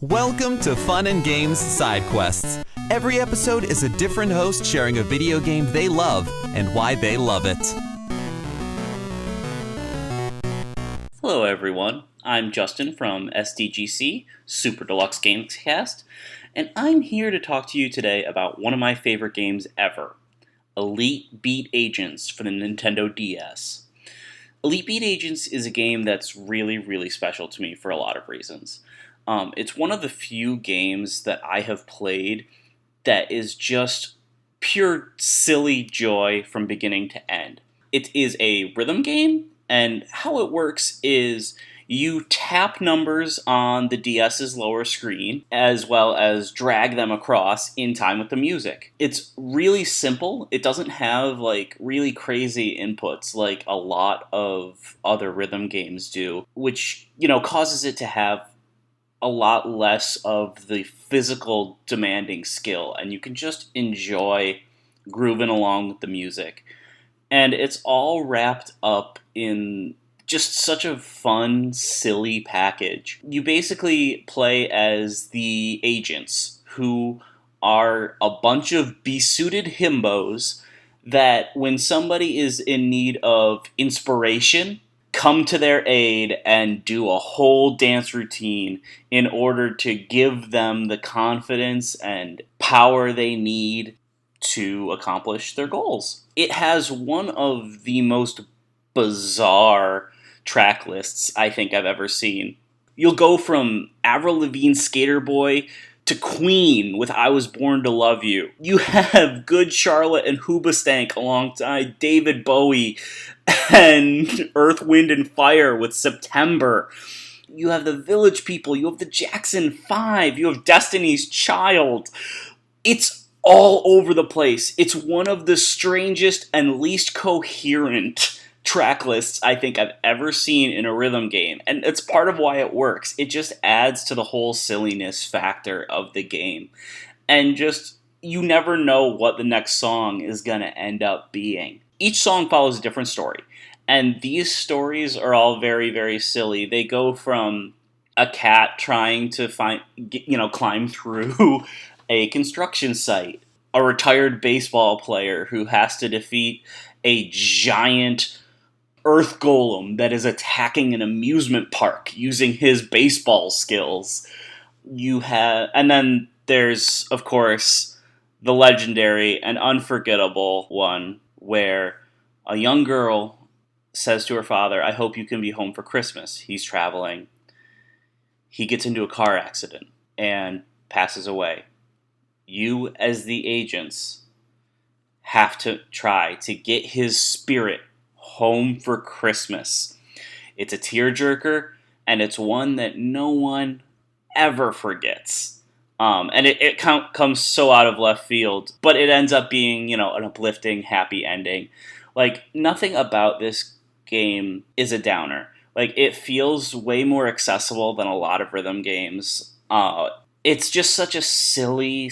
Welcome to Fun and Games Side Quests. Every episode is a different host sharing a video game they love and why they love it. Hello everyone, I'm Justin from SDGC, Super Deluxe Gamescast, and I'm here to talk to you today about one of my favorite games ever, Elite Beat Agents for the Nintendo DS. Elite Beat Agents is a game that's really special to me for a lot of reasons. It's one of the few games that I have played that is just pure silly joy from beginning to end. It is a rhythm game, and how it works is you tap numbers on the DS's lower screen, as well as drag them across in time with the music. It's really simple. It doesn't have really crazy inputs like a lot of other rhythm games do, which, causes it to have a lot less of the physical demanding skill, and you can just enjoy grooving along with the music. And it's all wrapped up in just such a fun, silly package. You basically play as the agents, who are a bunch of besuited himbos that, when somebody is in need of inspiration, come to their aid and do a whole dance routine in order to give them the confidence and power they need to accomplish their goals. It has one of the most bizarre track lists I think I've ever seen. You'll go from Avril Lavigne's Skater Boy to Queen with I Was Born to Love You. You have Good Charlotte and Hoobastank alongside David Bowie and Earth, Wind, and Fire with September. You have the Village People, you have the Jackson 5, you have Destiny's Child. It's all over the place. It's one of the strangest and least coherent track lists I think I've ever seen in a rhythm game, and it's part of why it works. It just adds to the whole silliness factor of the game, and just you never know what the next song is going to end up being. Each song follows a different story, and these stories are all very silly. They go from a cat trying to climb through a construction site, a retired baseball player who has to defeat a giant earth golem that is attacking an amusement park using his baseball skills. And then there's, of course, the legendary and unforgettable one where a young girl says to her father, "I hope you can be home for Christmas." He's traveling. He gets into a car accident and passes away. You, as the agents, have to try to get his spirit home for Christmas. It's a tearjerker, and it's one that no one ever forgets. And it comes so out of left field, but it ends up being, an uplifting, happy ending. Nothing about this game is a downer. It feels way more accessible than a lot of rhythm games. It's just such a silly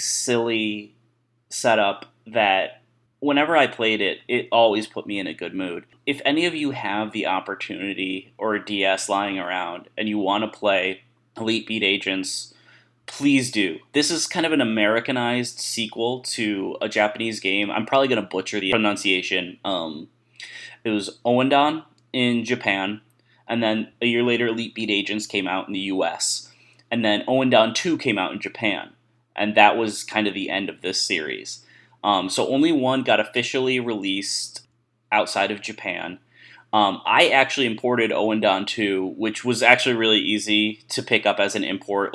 setup that whenever I played it, it always put me in a good mood. If any of you have the opportunity or a DS lying around and you want to play Elite Beat Agents, please do. This is kind of an Americanized sequel to a Japanese game. I'm probably going to butcher the pronunciation. It was Ouendan in Japan, and then a year later Elite Beat Agents came out in the US. And then Ouendan 2 came out in Japan, and that was kind of the end of this series. So only one got officially released outside of Japan. I actually imported Ouendan 2, which was actually really easy to pick up as an import.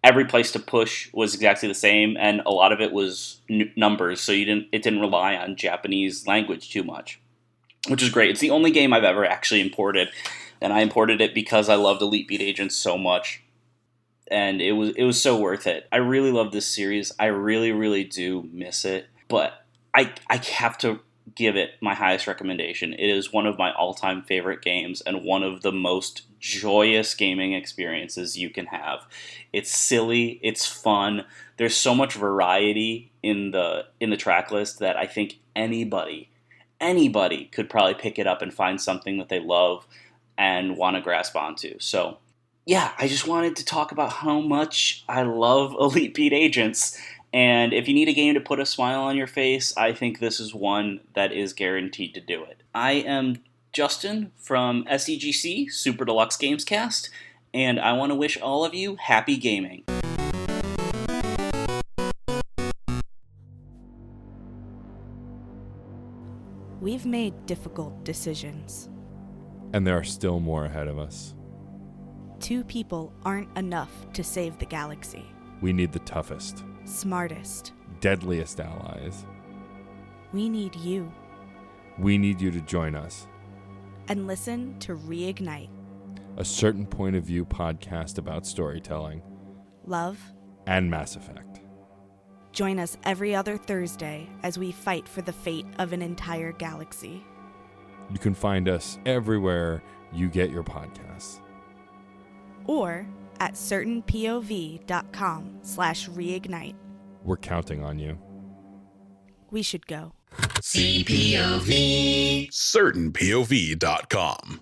Every place to push was exactly the same, and a lot of it was numbers, so it didn't rely on Japanese language too much, which is great. It's the only game I've ever actually imported, and I imported it because I loved Elite Beat Agents so much. And it was so worth it. I really love this series. I really do miss it. But I have to give it my highest recommendation. It is one of my all-time favorite games and one of the most joyous gaming experiences you can have. It's silly. It's fun. There's so much variety in the track list that I think anybody could probably pick it up and find something that they love and want to grasp onto. So yeah, I just wanted to talk about how much I love Elite Beat Agents. And if you need a game to put a smile on your face, I think this is one that is guaranteed to do it. I am Justin from SDGC, Super Deluxe Gamescast, and I want to wish all of you happy gaming. We've made difficult decisions. And there are still more ahead of us. 2 people aren't enough to save the galaxy. We need the toughest, Smartest. deadliest allies. We need you. We need you to join us. And listen to Reignite. A Certain Point of View podcast about storytelling Love. and Mass Effect. Join us every other Thursday as we fight for the fate of an entire galaxy. You can find us everywhere you get your podcasts. Or at certainpov.com/reignite. We're counting on you. We should go. CPOV. CertainPOV.com.